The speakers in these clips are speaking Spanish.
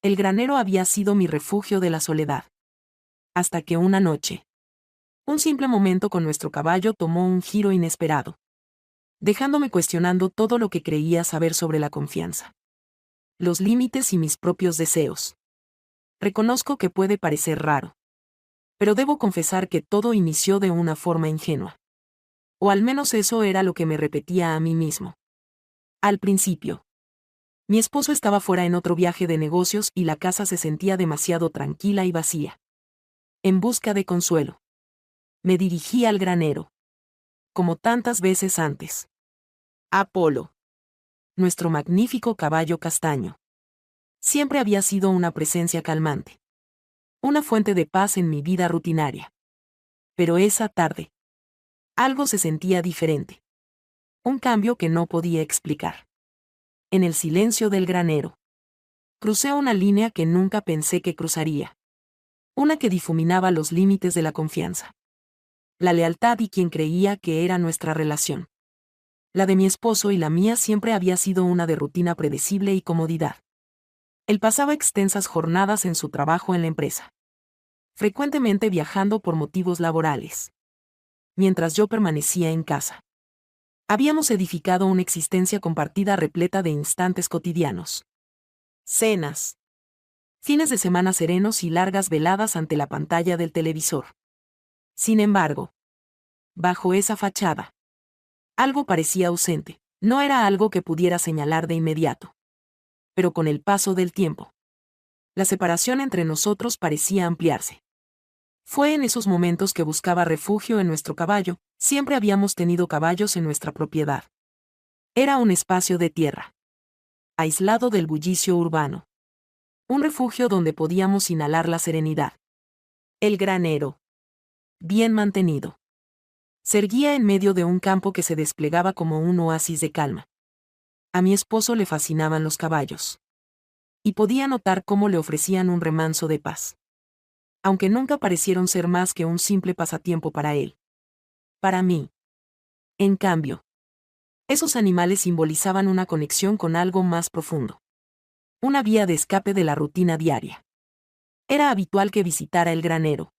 El granero había sido mi refugio de la soledad. Hasta que una noche, un simple momento con nuestro caballo tomó un giro inesperado, dejándome cuestionando todo lo que creía saber sobre la confianza, los límites y mis propios deseos. Reconozco que puede parecer raro, pero debo confesar que todo inició de una forma ingenua. O al menos eso era lo que me repetía a mí mismo. Al principio, mi esposo estaba fuera en otro viaje de negocios y la casa se sentía demasiado tranquila y vacía. En busca de consuelo, me dirigí al granero. Como tantas veces antes. Apolo, nuestro magnífico caballo castaño, siempre había sido una presencia calmante. Una fuente de paz en mi vida rutinaria. Pero esa tarde, algo se sentía diferente. Un cambio que no podía explicar. En el silencio del granero, crucé una línea que nunca pensé que cruzaría. Una que difuminaba los límites de la confianza. La lealtad y quien creía que era nuestra relación. La de mi esposo y la mía siempre había sido una de rutina predecible y comodidad. Él pasaba extensas jornadas en su trabajo en la empresa, frecuentemente viajando por motivos laborales, mientras yo permanecía en casa. Habíamos edificado una existencia compartida repleta de instantes cotidianos. Cenas, fines de semana serenos y largas veladas ante la pantalla del televisor. Sin embargo, bajo esa fachada, algo parecía ausente. No era algo que pudiera señalar de inmediato. Pero con el paso del tiempo, la separación entre nosotros parecía ampliarse. Fue en esos momentos que buscaba refugio en nuestro caballo. Siempre habíamos tenido caballos en nuestra propiedad. Era un espacio de tierra, aislado del bullicio urbano. Un refugio donde podíamos inhalar la serenidad. El granero, bien mantenido, se erguía en medio de un campo que se desplegaba como un oasis de calma. A mi esposo le fascinaban los caballos. Y podía notar cómo le ofrecían un remanso de paz. Aunque nunca parecieron ser más que un simple pasatiempo para él. Para mí, en cambio, esos animales simbolizaban una conexión con algo más profundo. Una vía de escape de la rutina diaria. Era habitual que visitara el granero.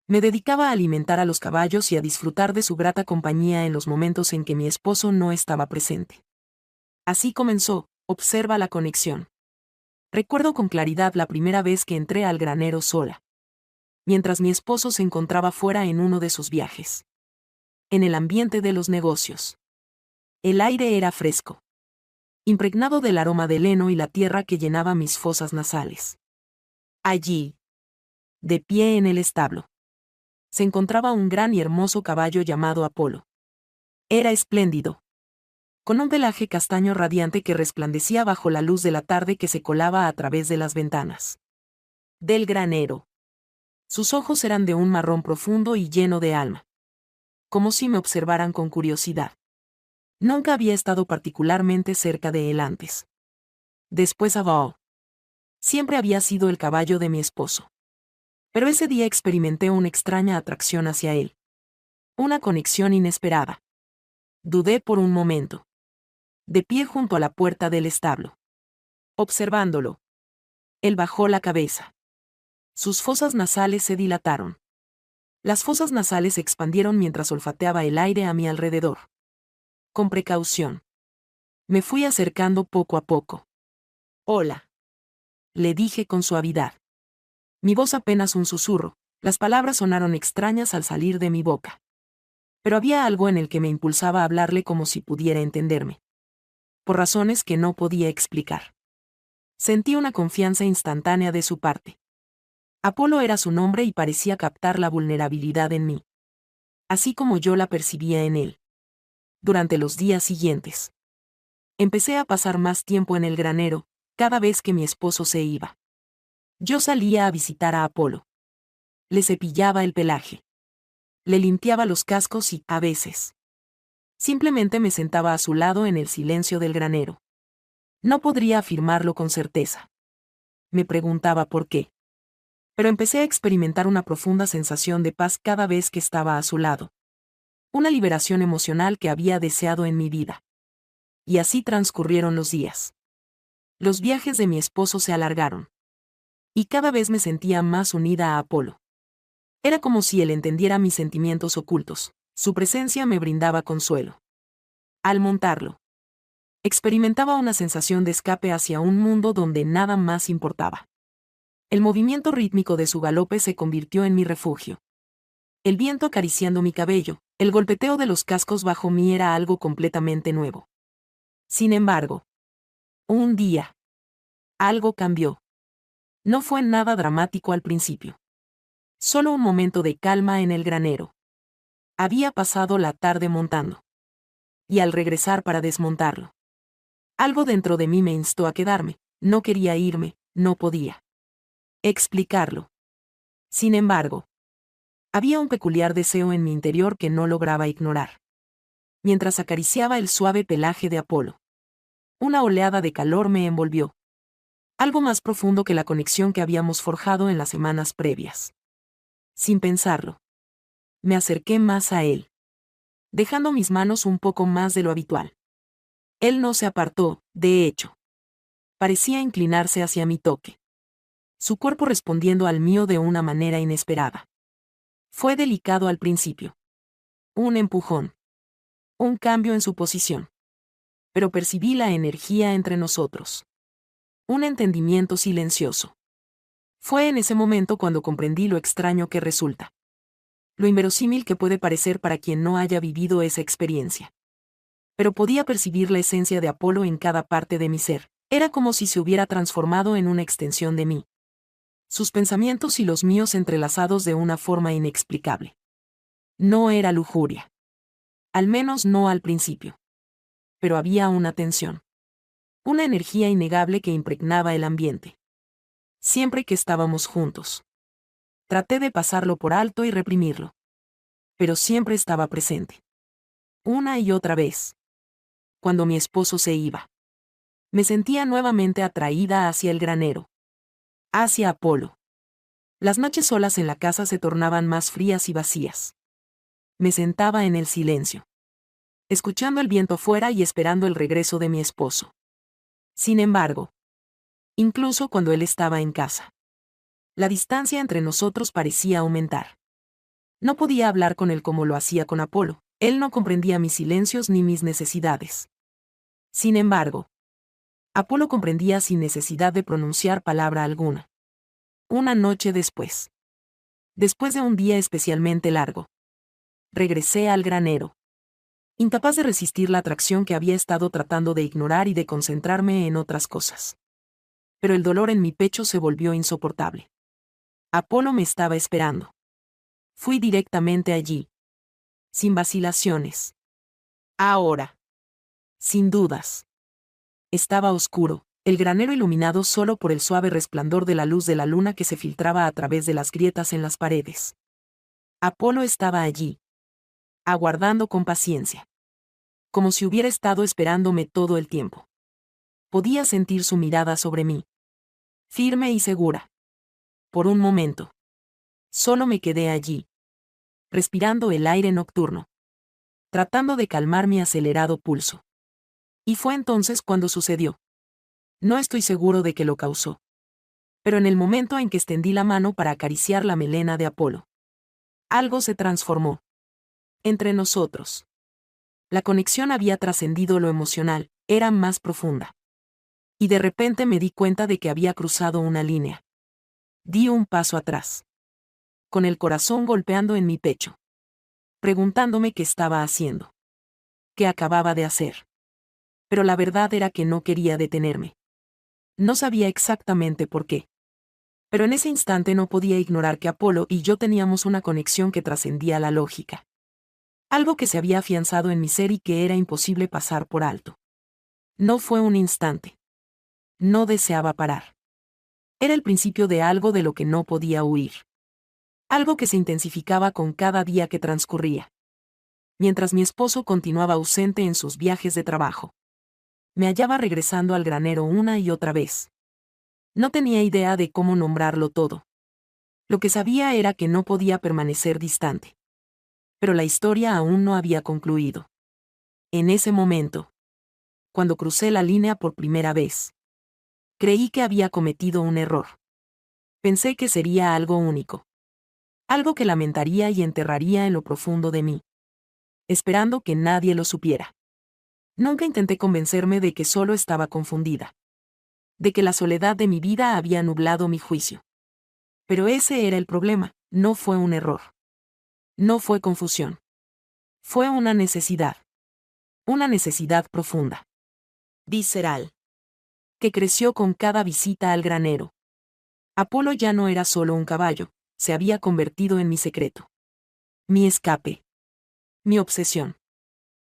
Me dedicaba a alimentar a los caballos y a disfrutar de su grata compañía en los momentos en que mi esposo no estaba presente. Así comenzó, observa la conexión. Recuerdo con claridad la primera vez que entré al granero sola, mientras mi esposo se encontraba fuera en uno de sus viajes. En el ambiente de los negocios. El aire era fresco, impregnado del aroma del heno y la tierra que llenaba mis fosas nasales. Allí, de pie en el establo, se encontraba un gran y hermoso caballo llamado Apolo. Era espléndido, con un pelaje castaño radiante que resplandecía bajo la luz de la tarde que se colaba a través de las ventanas del granero. Sus ojos eran de un marrón profundo y lleno de alma, como si me observaran con curiosidad. Nunca había estado particularmente cerca de él antes. Después Abao. Siempre había sido el caballo de mi esposo. Pero ese día experimenté una extraña atracción hacia él. Una conexión inesperada. Dudé por un momento. De pie junto a la puerta del establo. Observándolo. Él bajó la cabeza. Sus fosas nasales se dilataron. Las fosas nasales se expandieron mientras olfateaba el aire a mi alrededor. Con precaución. Me fui acercando poco a poco. Hola. Le dije con suavidad. Mi voz apenas un susurro, las palabras sonaron extrañas al salir de mi boca. Pero había algo en el que me impulsaba a hablarle como si pudiera entenderme. Por razones que no podía explicar. Sentí una confianza instantánea de su parte. Apolo era su nombre y parecía captar la vulnerabilidad en mí. Así como yo la percibía en él. Durante los días siguientes. Empecé a pasar más tiempo en el granero, cada vez que mi esposo se iba. Yo salía a visitar a Apolo. Le cepillaba el pelaje. Le limpiaba los cascos y, a veces, simplemente me sentaba a su lado en el silencio del granero. No podría afirmarlo con certeza. Me preguntaba por qué. Pero empecé a experimentar una profunda sensación de paz cada vez que estaba a su lado. Una liberación emocional que había deseado en mi vida. Y así transcurrieron los días. Los viajes de mi esposo se alargaron. Y cada vez me sentía más unida a Apolo. Era como si él entendiera mis sentimientos ocultos. Su presencia me brindaba consuelo. Al montarlo, experimentaba una sensación de escape hacia un mundo donde nada más importaba. El movimiento rítmico de su galope se convirtió en mi refugio. El viento acariciando mi cabello, el golpeteo de los cascos bajo mí era algo completamente nuevo. Sin embargo, un día, algo cambió. No fue nada dramático al principio. Solo un momento de calma en el granero. Había pasado la tarde montando. Y al regresar para desmontarlo, algo dentro de mí me instó a quedarme. No quería irme, no podía explicarlo. Sin embargo, había un peculiar deseo en mi interior que no lograba ignorar. Mientras acariciaba el suave pelaje de Apolo, una oleada de calor me envolvió. Algo más profundo que la conexión que habíamos forjado en las semanas previas. Sin pensarlo, me acerqué más a él, dejando mis manos un poco más de lo habitual. Él no se apartó, de hecho. Parecía inclinarse hacia mi toque. Su cuerpo respondiendo al mío de una manera inesperada. Fue delicado al principio. Un empujón. Un cambio en su posición. Pero percibí la energía entre nosotros. Un entendimiento silencioso. Fue en ese momento cuando comprendí lo extraño que resulta. Lo inverosímil que puede parecer para quien no haya vivido esa experiencia. Pero podía percibir la esencia de Apolo en cada parte de mi ser. Era como si se hubiera transformado en una extensión de mí. Sus pensamientos y los míos entrelazados de una forma inexplicable. No era lujuria. Al menos no al principio. Pero había una tensión. Una energía innegable que impregnaba el ambiente. Siempre que estábamos juntos. Traté de pasarlo por alto y reprimirlo. Pero siempre estaba presente. Una y otra vez. Cuando mi esposo se iba, me sentía nuevamente atraída hacia el granero. Hacia Apolo. Las noches solas en la casa se tornaban más frías y vacías. Me sentaba en el silencio, escuchando el viento fuera y esperando el regreso de mi esposo. Sin embargo, incluso cuando él estaba en casa, la distancia entre nosotros parecía aumentar. No podía hablar con él como lo hacía con Apolo. Él no comprendía mis silencios ni mis necesidades. Sin embargo, Apolo comprendía sin necesidad de pronunciar palabra alguna. Una noche después de un día especialmente largo, regresé al granero. Incapaz de resistir la atracción que había estado tratando de ignorar y de concentrarme en otras cosas. Pero el dolor en mi pecho se volvió insoportable. Apolo me estaba esperando. Fui directamente allí. Sin vacilaciones. Ahora. Sin dudas. Estaba oscuro, el granero iluminado solo por el suave resplandor de la luz de la luna que se filtraba a través de las grietas en las paredes. Apolo estaba allí. Aguardando con paciencia. Como si hubiera estado esperándome todo el tiempo. Podía sentir su mirada sobre mí. Firme y segura. Por un momento. Solo me quedé allí. Respirando el aire nocturno. Tratando de calmar mi acelerado pulso. Y fue entonces cuando sucedió. No estoy seguro de qué lo causó. Pero en el momento en que extendí la mano para acariciar la melena de Apolo, algo se transformó. Entre nosotros. La conexión había trascendido lo emocional, era más profunda. Y de repente me di cuenta de que había cruzado una línea. Di un paso atrás. Con el corazón golpeando en mi pecho. Preguntándome qué estaba haciendo. ¿Qué acababa de hacer? Pero la verdad era que no quería detenerme. No sabía exactamente por qué. Pero en ese instante no podía ignorar que Apolo y yo teníamos una conexión que trascendía la lógica. Algo que se había afianzado en mi ser y que era imposible pasar por alto. No fue un instante. No deseaba parar. Era el principio de algo de lo que no podía huir. Algo que se intensificaba con cada día que transcurría. Mientras mi esposo continuaba ausente en sus viajes de trabajo. Me hallaba regresando al granero una y otra vez. No tenía idea de cómo nombrarlo todo. Lo que sabía era que no podía permanecer distante. Pero la historia aún no había concluido. En ese momento, cuando crucé la línea por primera vez, creí que había cometido un error. Pensé que sería algo único. Algo que lamentaría y enterraría en lo profundo de mí, esperando que nadie lo supiera. Nunca intenté convencerme de que solo estaba confundida, de que la soledad de mi vida había nublado mi juicio. Pero ese era el problema, no fue un error. No fue confusión. Fue una necesidad. Una necesidad profunda. Visceral. Que creció con cada visita al granero. Apolo ya no era solo un caballo, se había convertido en mi secreto. Mi escape. Mi obsesión.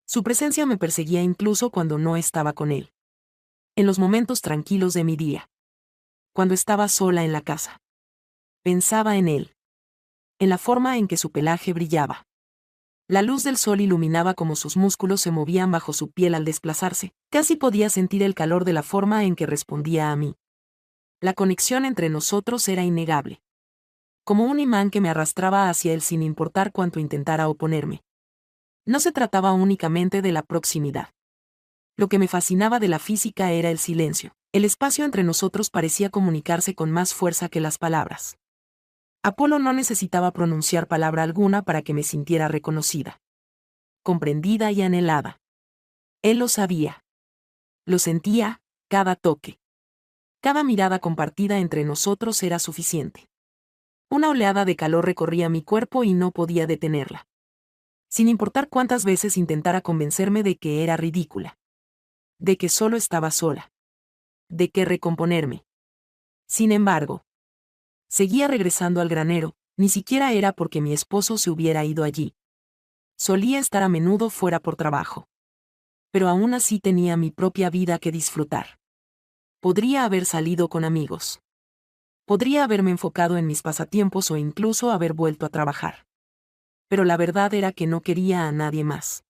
Su presencia me perseguía incluso cuando no estaba con él. En los momentos tranquilos de mi día. Cuando estaba sola en la casa. Pensaba en él. En la forma en que su pelaje brillaba. La luz del sol iluminaba cómo sus músculos se movían bajo su piel al desplazarse. Casi podía sentir el calor de la forma en que respondía a mí. La conexión entre nosotros era innegable. Como un imán que me arrastraba hacia él sin importar cuánto intentara oponerme. No se trataba únicamente de la proximidad. Lo que me fascinaba de la física era el silencio. El espacio entre nosotros parecía comunicarse con más fuerza que las palabras. Apolo no necesitaba pronunciar palabra alguna para que me sintiera reconocida, comprendida y anhelada. Él lo sabía. Lo sentía, cada toque. Cada mirada compartida entre nosotros era suficiente. Una oleada de calor recorría mi cuerpo y no podía detenerla. Sin importar cuántas veces intentara convencerme de que era ridícula. De que solo estaba sola. De que recomponerme. Sin embargo, seguía regresando al granero, ni siquiera era porque mi esposo se hubiera ido allí. Solía estar a menudo fuera por trabajo. Pero aún así tenía mi propia vida que disfrutar. Podría haber salido con amigos. Podría haberme enfocado en mis pasatiempos o incluso haber vuelto a trabajar. Pero la verdad era que no quería a nadie más.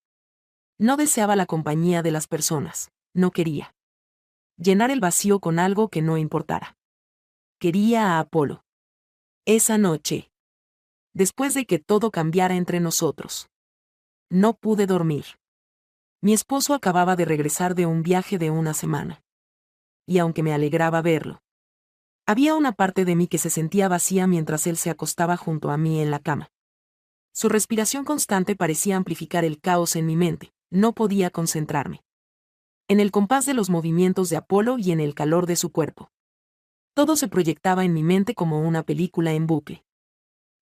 No deseaba la compañía de las personas, no quería llenar el vacío con algo que no importara. Quería a Apolo. Esa noche. Después de que todo cambiara entre nosotros. No pude dormir. Mi esposo acababa de regresar de un viaje de una semana. Y aunque me alegraba verlo, había una parte de mí que se sentía vacía mientras él se acostaba junto a mí en la cama. Su respiración constante parecía amplificar el caos en mi mente, no podía concentrarme. En el compás de los movimientos de Apolo y en el calor de su cuerpo. Todo se proyectaba en mi mente como una película en bucle.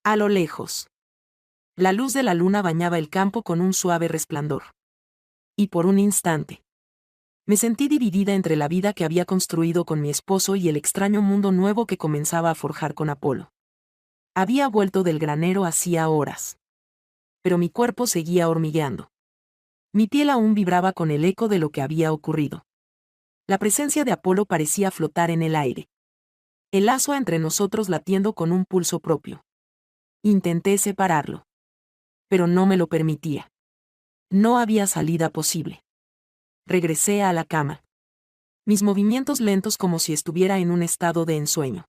A lo lejos. La luz de la luna bañaba el campo con un suave resplandor. Y por un instante, me sentí dividida entre la vida que había construido con mi esposo y el extraño mundo nuevo que comenzaba a forjar con Apolo. Había vuelto del granero hacía horas. Pero mi cuerpo seguía hormigueando. Mi piel aún vibraba con el eco de lo que había ocurrido. La presencia de Apolo parecía flotar en el aire. El lazo entre nosotros latiendo con un pulso propio. Intenté separarlo. Pero no me lo permitía. No había salida posible. Regresé a la cama. Mis movimientos lentos como si estuviera en un estado de ensueño.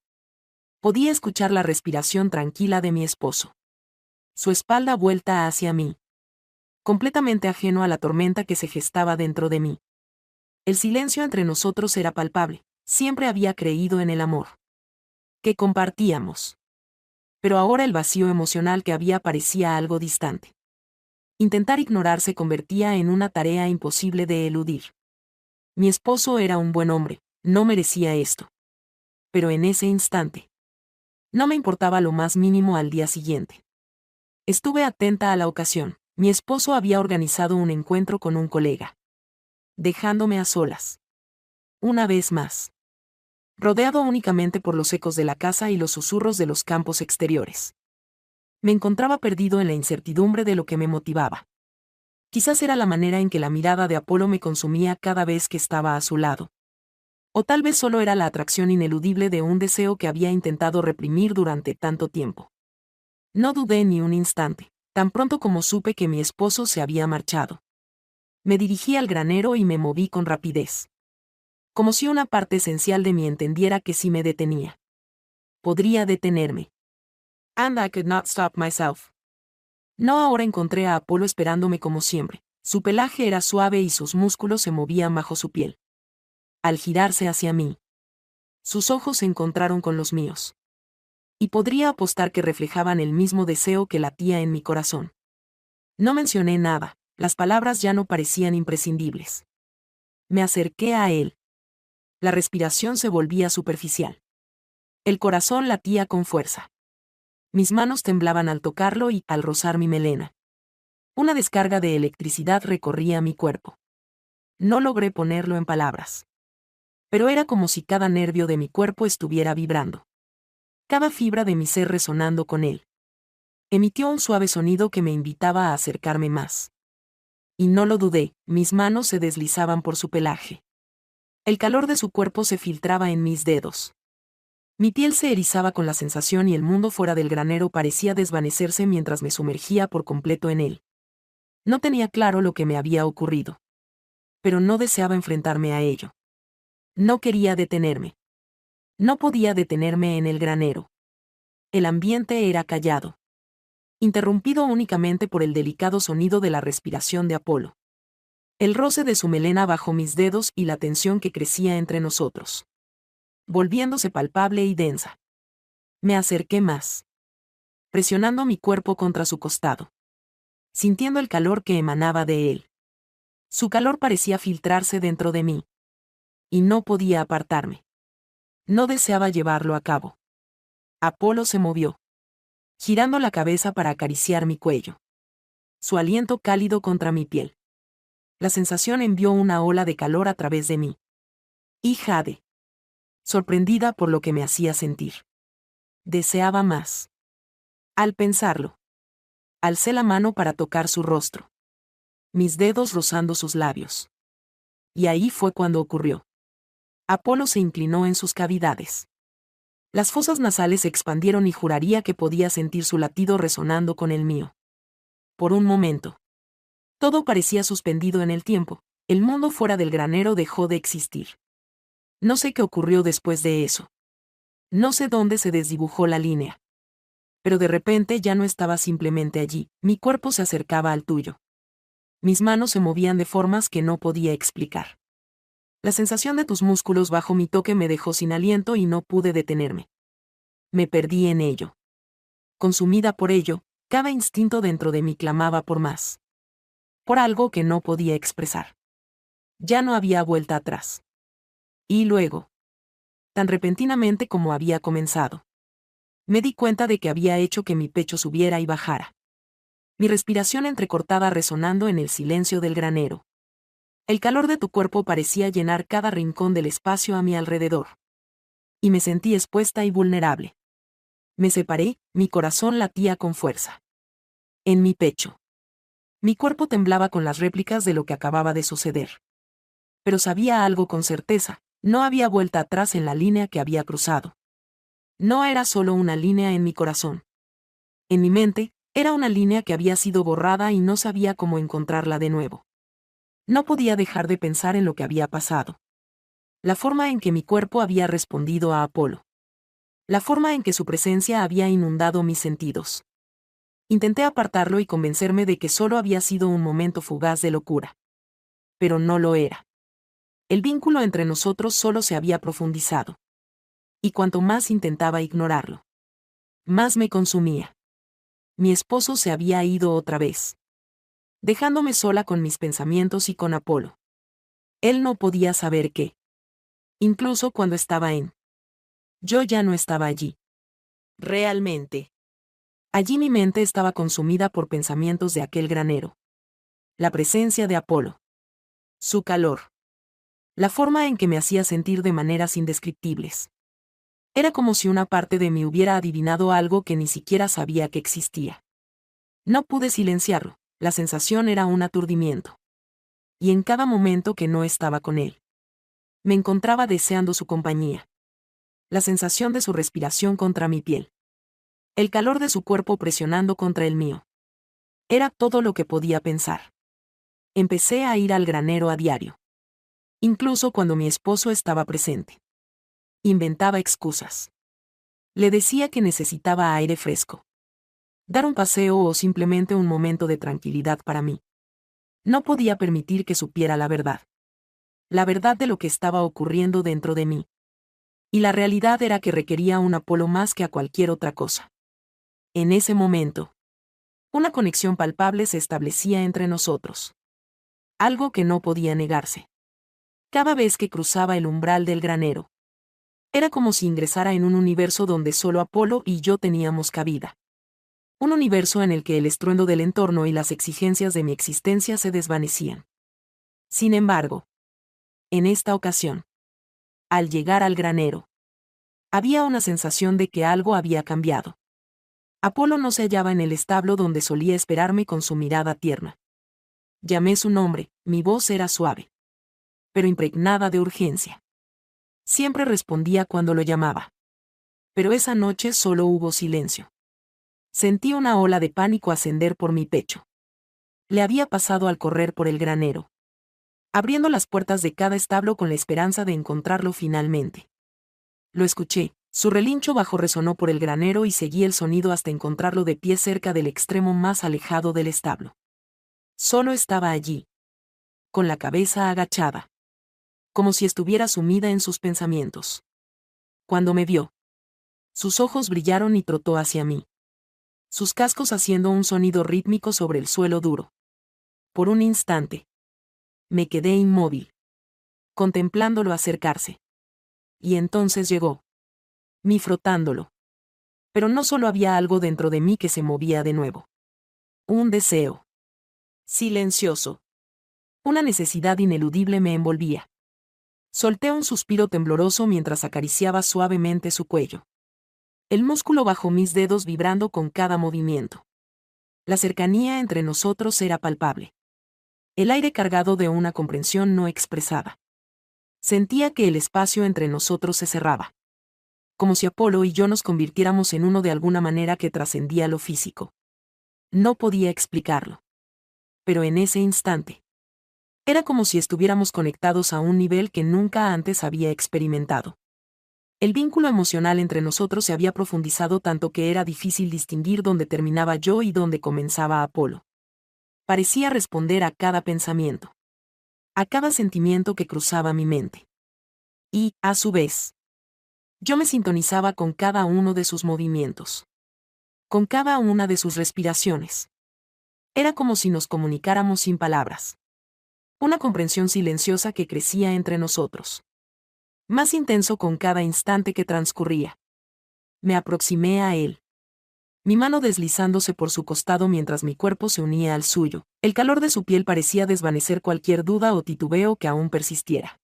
Podía escuchar la respiración tranquila de mi esposo. Su espalda vuelta hacia mí. Completamente ajeno a la tormenta que se gestaba dentro de mí. El silencio entre nosotros era palpable. Siempre había creído en el amor que compartíamos. Pero ahora el vacío emocional que había parecía algo distante. Intentar ignorar se convertía en una tarea imposible de eludir. Mi esposo era un buen hombre, no merecía esto. Pero en ese instante, no me importaba lo más mínimo al día siguiente. Estuve atenta a la ocasión. Mi esposo había organizado un encuentro con un colega. Dejándome a solas. Una vez más. Rodeado únicamente por los ecos de la casa y los susurros de los campos exteriores. Me encontraba perdido en la incertidumbre de lo que me motivaba. Quizás era la manera en que la mirada de Apolo me consumía cada vez que estaba a su lado. O tal vez solo era la atracción ineludible de un deseo que había intentado reprimir durante tanto tiempo. No dudé ni un instante, tan pronto como supe que mi esposo se había marchado. Me dirigí al granero y me moví con rapidez. Como si una parte esencial de mí entendiera que si me detenía, podría detenerme. And I could not stop myself. No, ahora encontré a Apolo esperándome como siempre. Su pelaje era suave y sus músculos se movían bajo su piel. Al girarse hacia mí, sus ojos se encontraron con los míos. Y podría apostar que reflejaban el mismo deseo que latía en mi corazón. No mencioné nada, las palabras ya no parecían imprescindibles. Me acerqué a él. La respiración se volvía superficial. El corazón latía con fuerza. Mis manos temblaban al tocarlo y al rozar mi melena. Una descarga de electricidad recorría mi cuerpo. No logré ponerlo en palabras. Pero era como si cada nervio de mi cuerpo estuviera vibrando. Cada fibra de mi ser resonando con él. Emitió un suave sonido que me invitaba a acercarme más. Y no lo dudé, mis manos se deslizaban por su pelaje. El calor de su cuerpo se filtraba en mis dedos. Mi piel se erizaba con la sensación y el mundo fuera del granero parecía desvanecerse mientras me sumergía por completo en él. No tenía claro lo que me había ocurrido. Pero no deseaba enfrentarme a ello. No quería detenerme. No podía detenerme en el granero. El ambiente era callado. Interrumpido únicamente por el delicado sonido de la respiración de Apolo. El roce de su melena bajo mis dedos y la tensión que crecía entre nosotros. Volviéndose palpable y densa. Me acerqué más. Presionando mi cuerpo contra su costado. Sintiendo el calor que emanaba de él. Su calor parecía filtrarse dentro de mí. Y no podía apartarme. No deseaba llevarlo a cabo. Apolo se movió. Girando la cabeza para acariciar mi cuello. Su aliento cálido contra mi piel. La sensación envió una ola de calor a través de mí. Y Jade. Sorprendida por lo que me hacía sentir. Deseaba más. Al pensarlo. Alcé la mano para tocar su rostro. Mis dedos rozando sus labios. Y ahí fue cuando ocurrió. Apolo se inclinó en sus cavidades. Las fosas nasales se expandieron y juraría que podía sentir su latido resonando con el mío. Por un momento. Todo parecía suspendido en el tiempo, el mundo fuera del granero dejó de existir. No sé qué ocurrió después de eso. No sé dónde se desdibujó la línea. Pero de repente ya no estaba simplemente allí, mi cuerpo se acercaba al tuyo. Mis manos se movían de formas que no podía explicar. La sensación de tus músculos bajo mi toque me dejó sin aliento y no pude detenerme. Me perdí en ello. Consumida por ello, cada instinto dentro de mí clamaba por más. Por algo que no podía expresar. Ya no había vuelta atrás. Y luego, tan repentinamente como había comenzado, me di cuenta de que había hecho que mi pecho subiera y bajara. Mi respiración entrecortada resonando en el silencio del granero. El calor de tu cuerpo parecía llenar cada rincón del espacio a mi alrededor. Y me sentí expuesta y vulnerable. Me separé, mi corazón latía con fuerza. En mi pecho. Mi cuerpo temblaba con las réplicas de lo que acababa de suceder. Pero sabía algo con certeza, no había vuelta atrás en la línea que había cruzado. No era solo una línea en mi corazón. En mi mente, era una línea que había sido borrada y no sabía cómo encontrarla de nuevo. No podía dejar de pensar en lo que había pasado. La forma en que mi cuerpo había respondido a Apolo. La forma en que su presencia había inundado mis sentidos. Intenté apartarlo y convencerme de que solo había sido un momento fugaz de locura. Pero no lo era. El vínculo entre nosotros solo se había profundizado. Y cuanto más intentaba ignorarlo, más me consumía. Mi esposo se había ido otra vez. Dejándome sola con mis pensamientos y con Apolo. Él no podía saber qué. Incluso cuando estaba en. Yo ya no estaba allí. Realmente. Allí mi mente estaba consumida por pensamientos de aquel granero. La presencia de Apolo. Su calor. La forma en que me hacía sentir de maneras indescriptibles. Era como si una parte de mí hubiera adivinado algo que ni siquiera sabía que existía. No pude silenciarlo, la sensación era un aturdimiento. Y en cada momento que no estaba con él, me encontraba deseando su compañía. La sensación de su respiración contra mi piel. El calor de su cuerpo presionando contra el mío. Era todo lo que podía pensar. Empecé a ir al granero a diario. Incluso cuando mi esposo estaba presente. Inventaba excusas. Le decía que necesitaba aire fresco. Dar un paseo o simplemente un momento de tranquilidad para mí. No podía permitir que supiera la verdad. La verdad de lo que estaba ocurriendo dentro de mí. Y la realidad era que requería un Apolo más que a cualquier otra cosa. En ese momento, una conexión palpable se establecía entre nosotros. Algo que no podía negarse. Cada vez que cruzaba el umbral del granero, era como si ingresara en un universo donde solo Apolo y yo teníamos cabida. Un universo en el que el estruendo del entorno y las exigencias de mi existencia se desvanecían. Sin embargo, en esta ocasión, al llegar al granero, había una sensación de que algo había cambiado. Apolo no se hallaba en el establo donde solía esperarme con su mirada tierna. Llamé su nombre, mi voz era suave, pero impregnada de urgencia. Siempre respondía cuando lo llamaba. Pero esa noche solo hubo silencio. Sentí una ola de pánico ascender por mi pecho. Le había pasado al correr por el granero, abriendo las puertas de cada establo con la esperanza de encontrarlo finalmente. Lo escuché, su relincho bajo resonó por el granero y seguí el sonido hasta encontrarlo de pie cerca del extremo más alejado del establo. Solo estaba allí, con la cabeza agachada, como si estuviera sumida en sus pensamientos. Cuando me vio, sus ojos brillaron y trotó hacia mí, sus cascos haciendo un sonido rítmico sobre el suelo duro. Por un instante, me quedé inmóvil, contemplándolo acercarse. Y entonces llegó, mí frotándolo. Pero no solo había algo dentro de mí que se movía de nuevo. Un deseo. Silencioso. Una necesidad ineludible me envolvía. Solté un suspiro tembloroso mientras acariciaba suavemente su cuello. El músculo bajo mis dedos vibrando con cada movimiento. La cercanía entre nosotros era palpable. El aire cargado de una comprensión no expresada. Sentía que el espacio entre nosotros se cerraba. Como si Apolo y yo nos convirtiéramos en uno de alguna manera que trascendía lo físico. No podía explicarlo. Pero en ese instante, era como si estuviéramos conectados a un nivel que nunca antes había experimentado. El vínculo emocional entre nosotros se había profundizado tanto que era difícil distinguir dónde terminaba yo y dónde comenzaba Apolo. Parecía responder a cada pensamiento, a cada sentimiento que cruzaba mi mente. Y, a su vez, yo me sintonizaba con cada uno de sus movimientos, con cada una de sus respiraciones. Era como si nos comunicáramos sin palabras. Una comprensión silenciosa que crecía entre nosotros. Más intenso con cada instante que transcurría. Me aproximé a él. Mi mano deslizándose por su costado mientras mi cuerpo se unía al suyo. El calor de su piel parecía desvanecer cualquier duda o titubeo que aún persistiera.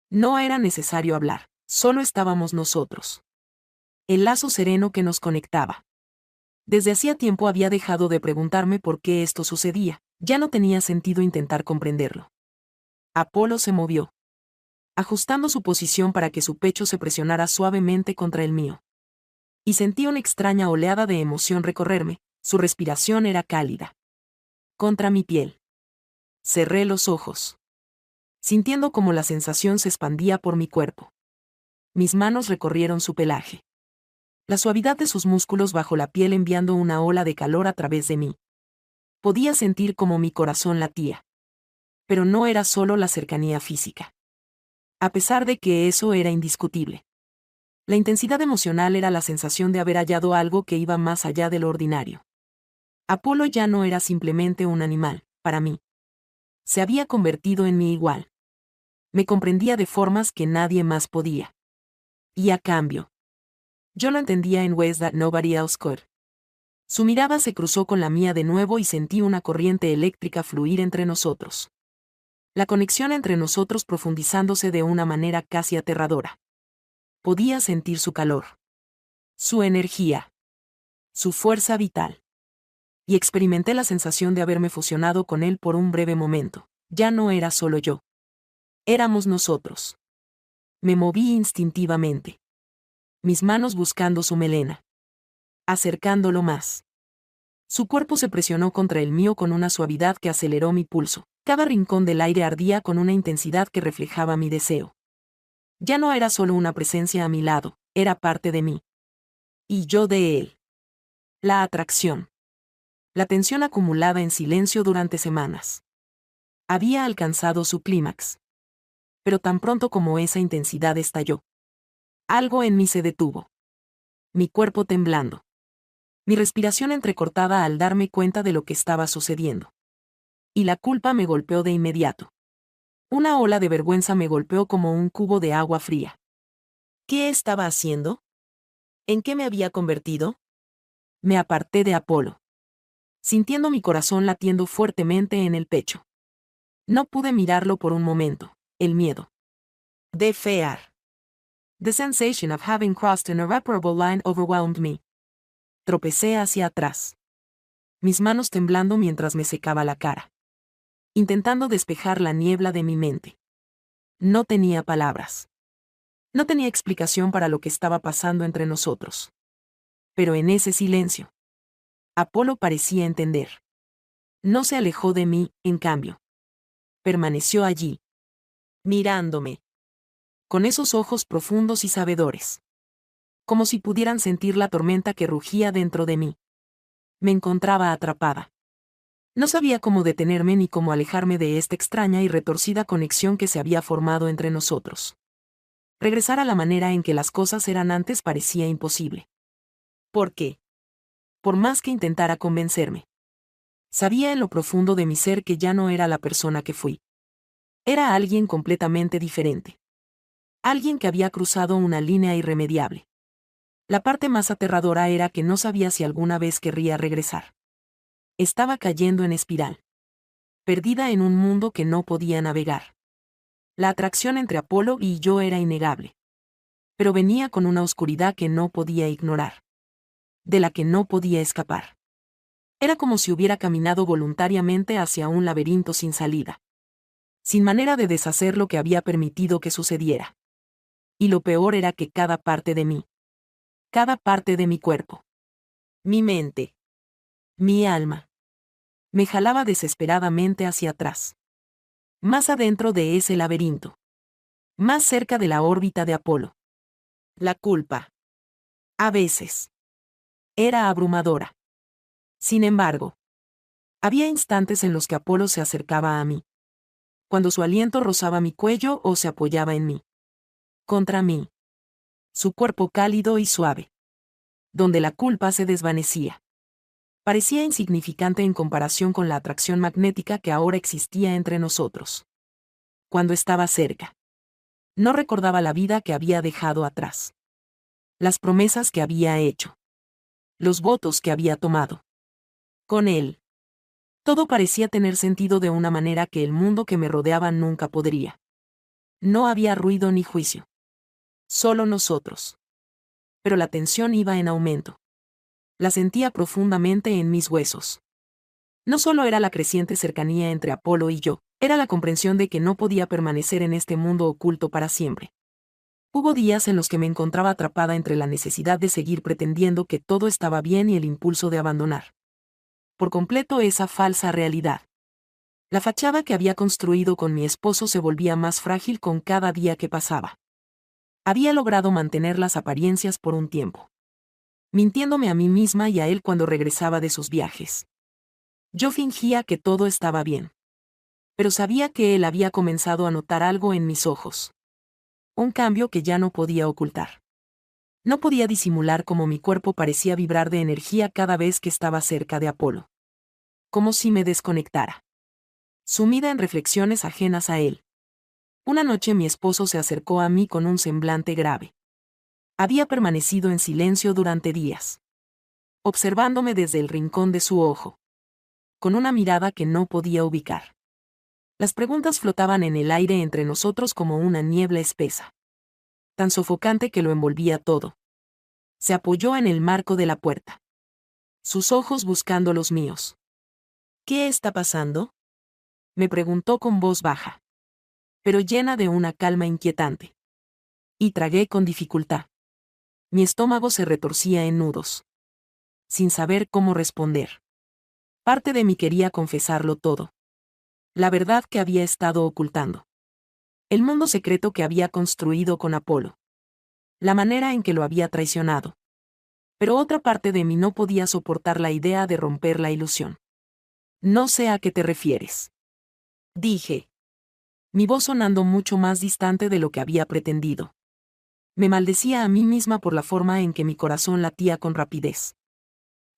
No era necesario hablar, solo estábamos nosotros. El lazo sereno que nos conectaba. Desde hacía tiempo había dejado de preguntarme por qué esto sucedía, ya no tenía sentido intentar comprenderlo. Apolo se movió, ajustando su posición para que su pecho se presionara suavemente contra el mío. Y sentí una extraña oleada de emoción recorrerme, su respiración era cálida. Contra mi piel. Cerré los ojos, sintiendo como la sensación se expandía por mi cuerpo. Mis manos recorrieron su pelaje. La suavidad de sus músculos bajo la piel enviando una ola de calor a través de mí. Podía sentir como mi corazón latía. Pero no era solo la cercanía física. A pesar de que eso era indiscutible. La intensidad emocional era la sensación de haber hallado algo que iba más allá de lo ordinario. Apolo ya no era simplemente un animal, para mí. Se había convertido en mi igual. Me comprendía de formas que nadie más podía. Y a cambio, yo lo entendía en ways that nobody else could. Su mirada se cruzó con la mía de nuevo y sentí una corriente eléctrica fluir entre nosotros. La conexión entre nosotros profundizándose de una manera casi aterradora. Podía sentir su calor, su energía, su fuerza vital. Y experimenté la sensación de haberme fusionado con él por un breve momento. Ya no era solo yo. Éramos nosotros. Me moví instintivamente. Mis manos buscando su melena. Acercándolo más. Su cuerpo se presionó contra el mío con una suavidad que aceleró mi pulso. Cada rincón del aire ardía con una intensidad que reflejaba mi deseo. Ya no era solo una presencia a mi lado, era parte de mí. Y yo de él. La atracción. La tensión acumulada en silencio durante semanas. Había alcanzado su clímax. Pero tan pronto como esa intensidad estalló. Algo en mí se detuvo. Mi cuerpo temblando. Mi respiración entrecortada al darme cuenta de lo que estaba sucediendo. Y la culpa me golpeó de inmediato. Una ola de vergüenza me golpeó como un cubo de agua fría. ¿Qué estaba haciendo? ¿En qué me había convertido? Me aparté de Apolo, sintiendo mi corazón latiendo fuertemente en el pecho. No pude mirarlo por un momento. El miedo. De fear. The sensation of having crossed an irreparable line overwhelmed me. Tropecé hacia atrás. Mis manos temblando mientras me secaba la cara. Intentando despejar la niebla de mi mente. No tenía palabras. No tenía explicación para lo que estaba pasando entre nosotros. Pero en ese silencio, Apolo parecía entender. No se alejó de mí, en cambio. Permaneció allí, mirándome. Con esos ojos profundos y sabedores. Como si pudieran sentir la tormenta que rugía dentro de mí. Me encontraba atrapada. No sabía cómo detenerme ni cómo alejarme de esta extraña y retorcida conexión que se había formado entre nosotros. Regresar a la manera en que las cosas eran antes parecía imposible. ¿Por qué? Por más que intentara convencerme. Sabía en lo profundo de mi ser que ya no era la persona que fui. Era alguien completamente diferente. Alguien que había cruzado una línea irremediable. La parte más aterradora era que no sabía si alguna vez querría regresar. Estaba cayendo en espiral. Perdida en un mundo que no podía navegar. La atracción entre Apolo y yo era innegable. Pero venía con una oscuridad que no podía ignorar. De la que no podía escapar. Era como si hubiera caminado voluntariamente hacia un laberinto sin salida. Sin manera de deshacer lo que había permitido que sucediera. Y lo peor era que cada parte de mí. Cada parte de mi cuerpo. Mi mente. Mi alma. Me jalaba desesperadamente hacia atrás. Más adentro de ese laberinto. Más cerca de la órbita de Apolo. La culpa. A veces. Era abrumadora. Sin embargo, había instantes en los que Apolo se acercaba a mí. Cuando su aliento rozaba mi cuello o se apoyaba en mí. Contra mí. Su cuerpo cálido y suave. Donde la culpa se desvanecía. Parecía insignificante en comparación con la atracción magnética que ahora existía entre nosotros. Cuando estaba cerca. No recordaba la vida que había dejado atrás. Las promesas que había hecho. Los votos que había tomado. Con él. Todo parecía tener sentido de una manera que el mundo que me rodeaba nunca podría. No había ruido ni juicio. Solo nosotros. Pero la tensión iba en aumento. La sentía profundamente en mis huesos. No solo era la creciente cercanía entre Apolo y yo, era la comprensión de que no podía permanecer en este mundo oculto para siempre. Hubo días en los que me encontraba atrapada entre la necesidad de seguir pretendiendo que todo estaba bien y el impulso de abandonar por completo esa falsa realidad. La fachada que había construido con mi esposo se volvía más frágil con cada día que pasaba. Había logrado mantener las apariencias por un tiempo. Mintiéndome a mí misma y a él cuando regresaba de sus viajes. Yo fingía que todo estaba bien. Pero sabía que él había comenzado a notar algo en mis ojos. Un cambio que ya no podía ocultar. No podía disimular cómo mi cuerpo parecía vibrar de energía cada vez que estaba cerca de Apolo. Como si me desconectara. Sumida en reflexiones ajenas a él. Una noche mi esposo se acercó a mí con un semblante grave. Había permanecido en silencio durante días. Observándome desde el rincón de su ojo. Con una mirada que no podía ubicar. Las preguntas flotaban en el aire entre nosotros como una niebla espesa. Tan sofocante que lo envolvía todo. Se apoyó en el marco de la puerta. Sus ojos buscando los míos. ¿Qué está pasando? Me preguntó con voz baja. Pero llena de una calma inquietante. Y tragué con dificultad. Mi estómago se retorcía en nudos. Sin saber cómo responder. Parte de mí quería confesarlo todo. La verdad que había estado ocultando. El mundo secreto que había construido con Apolo. La manera en que lo había traicionado. Pero otra parte de mí no podía soportar la idea de romper la ilusión. No sé a qué te refieres. Dije. Mi voz sonando mucho más distante de lo que había pretendido. Me maldecía a mí misma por la forma en que mi corazón latía con rapidez.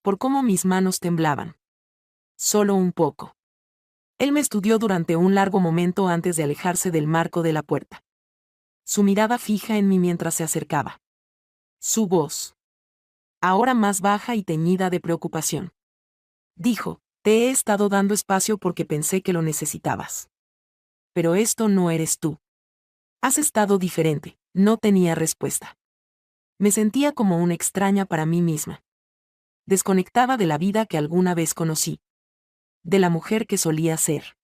Por cómo mis manos temblaban. Solo un poco. Él me estudió durante un largo momento antes de alejarse del marco de la puerta. Su mirada fija en mí mientras se acercaba. Su voz, ahora más baja y teñida de preocupación. Dijo, te he estado dando espacio porque pensé que lo necesitabas. Pero esto no eres tú. Has estado diferente. No tenía respuesta. Me sentía como una extraña para mí misma. Desconectada de la vida que alguna vez conocí. De la mujer que solía ser.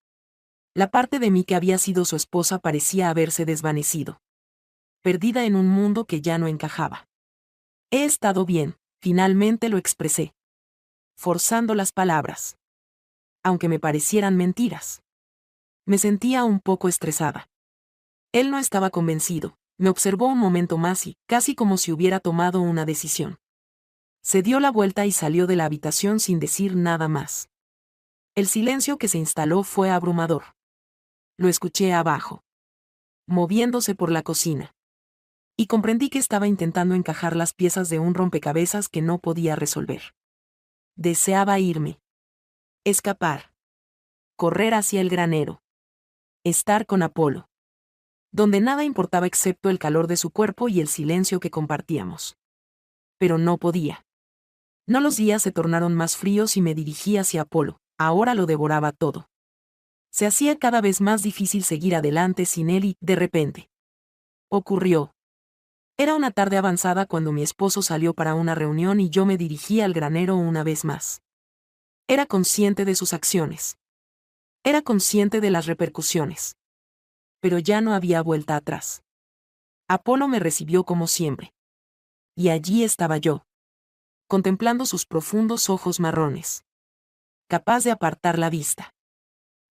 La parte de mí que había sido su esposa parecía haberse desvanecido. Perdida en un mundo que ya no encajaba. He estado bien, finalmente lo expresé. Forzando las palabras. Aunque me parecieran mentiras. Me sentía un poco estresada. Él no estaba convencido. Me observó un momento más y, casi como si hubiera tomado una decisión. Se dio la vuelta y salió de la habitación sin decir nada más. El silencio que se instaló fue abrumador. Lo escuché abajo. Moviéndose por la cocina. Y comprendí que estaba intentando encajar las piezas de un rompecabezas que no podía resolver. Deseaba irme. Escapar. Correr hacia el granero. Estar con Apolo. Donde nada importaba excepto el calor de su cuerpo y el silencio que compartíamos. Pero no podía. No, los días se tornaron más fríos y me dirigí hacia Apolo. Ahora lo devoraba todo. Se hacía cada vez más difícil seguir adelante sin él y, de repente, ocurrió. Era una tarde avanzada cuando mi esposo salió para una reunión y yo me dirigí al granero una vez más. Era consciente de sus acciones. Era consciente de las repercusiones. Pero ya no había vuelta atrás. Apolo me recibió como siempre. Y allí estaba yo. Contemplando sus profundos ojos marrones. Capaz de apartar la vista.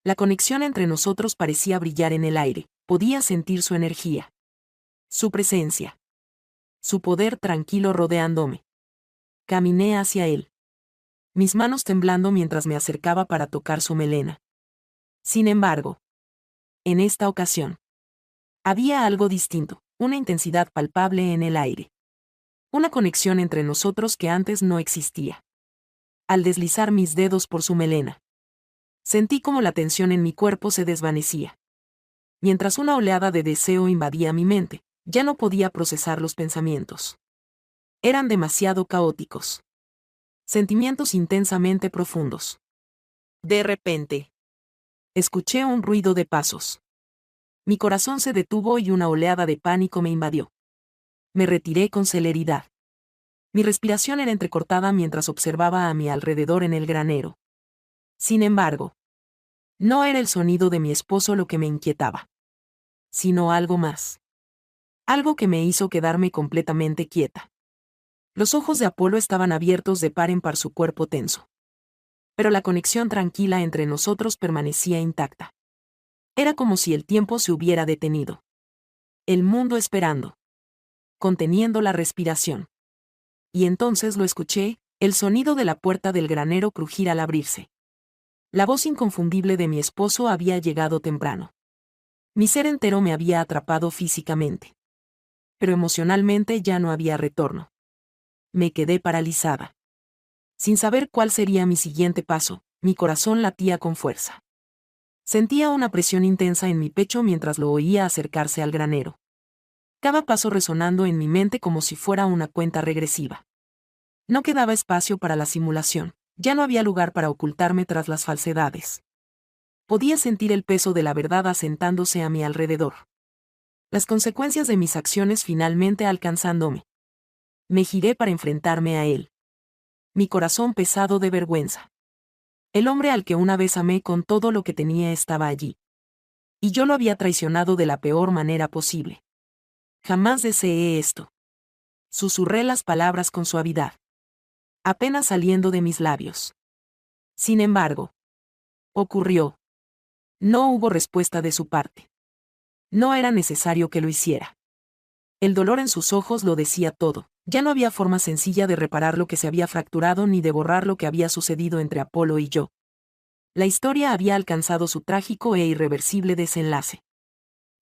La conexión entre nosotros parecía brillar en el aire, podía sentir su energía. Su presencia. Su poder tranquilo rodeándome. Caminé hacia él. Mis manos temblando mientras me acercaba para tocar su melena. Sin embargo, en esta ocasión, había algo distinto, una intensidad palpable en el aire. Una conexión entre nosotros que antes no existía. Al deslizar mis dedos por su melena, sentí como la tensión en mi cuerpo se desvanecía. Mientras una oleada de deseo invadía mi mente, ya no podía procesar los pensamientos. Eran demasiado caóticos. Sentimientos intensamente profundos. De repente, escuché un ruido de pasos. Mi corazón se detuvo y una oleada de pánico me invadió. Me retiré con celeridad. Mi respiración era entrecortada mientras observaba a mi alrededor en el granero. Sin embargo, no era el sonido de mi esposo lo que me inquietaba, sino algo más. Algo que me hizo quedarme completamente quieta. Los ojos de Apolo estaban abiertos de par en par, su cuerpo tenso. Pero la conexión tranquila entre nosotros permanecía intacta. Era como si el tiempo se hubiera detenido. El mundo esperando. Conteniendo la respiración. Y entonces lo escuché, el sonido de la puerta del granero crujir al abrirse. La voz inconfundible de mi esposo había llegado temprano. Mi ser entero me había atrapado físicamente. Pero emocionalmente ya no había retorno. Me quedé paralizada. Sin saber cuál sería mi siguiente paso, mi corazón latía con fuerza. Sentía una presión intensa en mi pecho mientras lo oía acercarse al granero. Cada paso resonando en mi mente como si fuera una cuenta regresiva. No quedaba espacio para la simulación, ya no había lugar para ocultarme tras las falsedades. Podía sentir el peso de la verdad asentándose a mi alrededor. Las consecuencias de mis acciones finalmente alcanzándome. Me giré para enfrentarme a él. Mi corazón pesado de vergüenza. El hombre al que una vez amé con todo lo que tenía estaba allí. Y yo lo había traicionado de la peor manera posible. Jamás deseé esto. Susurré las palabras con suavidad. Apenas saliendo de mis labios. Sin embargo, ocurrió. No hubo respuesta de su parte. No era necesario que lo hiciera. El dolor en sus ojos lo decía todo. Ya no había forma sencilla de reparar lo que se había fracturado ni de borrar lo que había sucedido entre Apolo y yo. La historia había alcanzado su trágico e irreversible desenlace.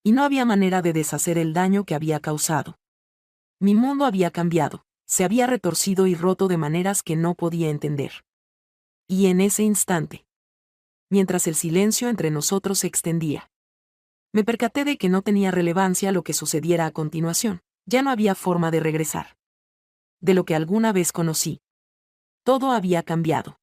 Y no había manera de deshacer el daño que había causado. Mi mundo había cambiado, se había retorcido y roto de maneras que no podía entender. Y en ese instante, mientras el silencio entre nosotros se extendía, me percaté de que no tenía relevancia lo que sucediera a continuación. Ya no había forma de regresar. De lo que alguna vez conocí. Todo había cambiado.